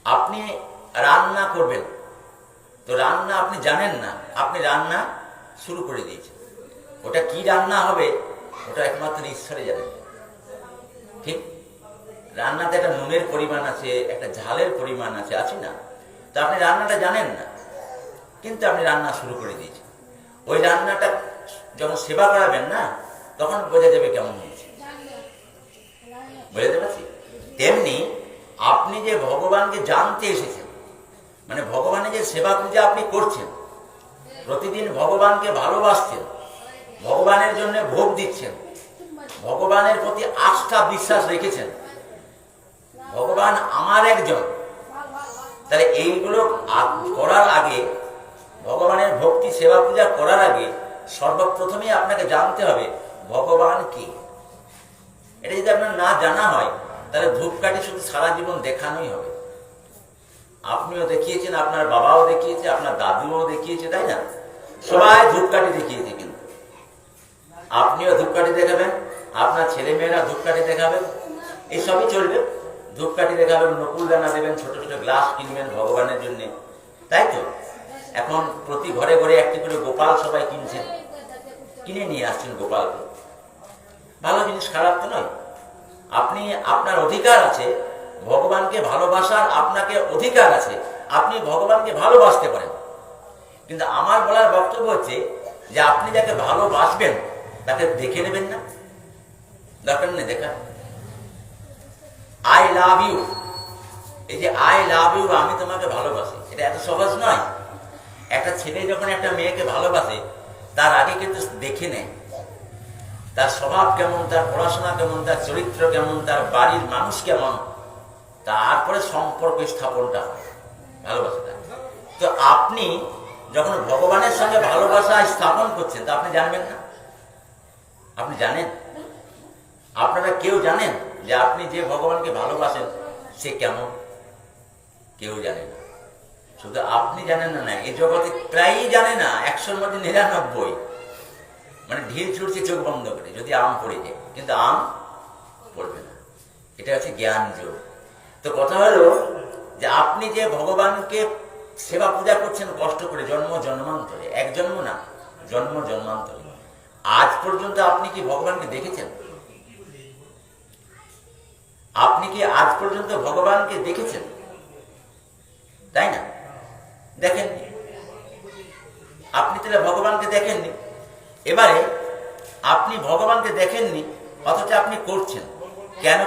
আপনি রান্না করবেন, তো রান্না আপনি জানেন না, আপনি রান্না শুরু করে দিয়েছেন। ওটা কি রান্না হবে ওটা একমাত্র ঈশ্বরে জানেন, ঠিক? রান্নাতে একটা নুনের পরিমাণ আছে, একটা ঝালের পরিমাণ আছে, আছে না? তো আপনি রান্নাটা জানেন না, কিন্তু আপনি রান্না শুরু করে দিয়েছেন। ওই রান্নাটা যখন সেবা করাবেন না, তখন বোঝা যাবে কেমন হয়েছে। বুঝতে পারছি? তেমনি আপনি যে ভগবানকে জানতে এসেছেন, মানে ভগবানের যে সেবা পূজা আপনি করছেন, প্রতিদিন ভগবানকে ভালোবাসছেন, ভগবানের জন্য ভোগ দিচ্ছেন, ভগবানের প্রতি আস্থা বিশ্বাস রেখেছেন, ভগবান আমার একজন, তাহলে এইগুলো করার আগে, ভগবানের ভক্তি সেবা পূজা করার আগে সর্বপ্রথমেই আপনাকে জানতে হবে ভগবান কি। এটা যদি আপনার না জানা হয়, তাহলে ধূপকাঠি শুধু সারা জীবন দেখানোই হবে। আপনিও দেখিয়েছেন, আপনার বাবাও দেখিয়েছে, আপনার দাদুও দেখিয়েছে, তাই না? সবাই ধূপকাঠি দেখিয়েছে, কিন্তু আপনিও ধূপকাঠি দেখাবেন, আপনার ছেলে মেয়েরা ধূপকাঠি দেখাবেন, এইসবই চলবে। ধূপকাঠি দেখাবেন, নকুলদানা দেবেন, ছোট ছোট গ্লাস কিনবেন ভগবানের জন্য, তাই তো? এখন প্রতি ঘরে ঘরে একটি করে গোপাল সবাই কিনছেন, কিনে নিয়ে আসছেন গোপালকে। ভালো জিনিস, খারাপ তো নয়। আপনি, আপনার অধিকার আছে ভগবানকে ভালোবাসার, আপনাকে অধিকার আছে, আপনি ভগবানকে ভালোবাসতে পারেন। কিন্তু আমার বলার বক্তব্য হচ্ছে যে আপনি যাকে ভালোবাসবেন তাকে দেখে নেবেন না, দরকার নেই দেখা। আই লাভ ইউ, এই যে আই লাভ ইউ, আমি তোমাকে ভালোবাসি, এটা এত সহজ নয়। একটা ছেলে যখন একটা মেয়েকে ভালোবাসে, তার আগে কিন্তু দেখে নেয় তার স্বভাব কেমন, তার পড়াশোনা কেমন, তার চরিত্র কেমন, তার বাড়ির মানুষ কেমন, তারপরে সম্পর্ক স্থাপনটা হয়, ভালোবাসাটা। তো আপনি যখন ভগবানের সঙ্গে ভালোবাসা স্থাপন করছেন, তা আপনি জানবেন না? আপনি জানেন? আপনারা কেউ জানেন যে আপনি যে ভগবানকে ভালোবাসেন সে কেমন? কেউ জানে না। শুধু আপনি জানেন না, না, এই জগতে প্রায়ই জানে না, 100-র মধ্যে 99। মানে ঢিল ছুটছে চোখ বন্ধ করে, যদি আম পড়ে যায়, কিন্তু আম পড়বে না। এটা হচ্ছে জ্ঞান যোগ। তো কথা হলো যে আপনি যে ভগবানকে সেবা পূজা করছেন কষ্ট করে, জন্ম জন্মান্তরে, এক জন্ম না, জন্ম জন্মান্তরে, আজ পর্যন্ত আপনি কি ভগবানকে দেখেছেন? আপনি কি আজ পর্যন্ত ভগবানকে দেখেছেন? তাই না? দেখেননি। আপনি তাহলে ভগবানকে দেখেননি। এবারে আপনি ভগবানকে দেখেননি, অথচ আপনি করছেন কেন?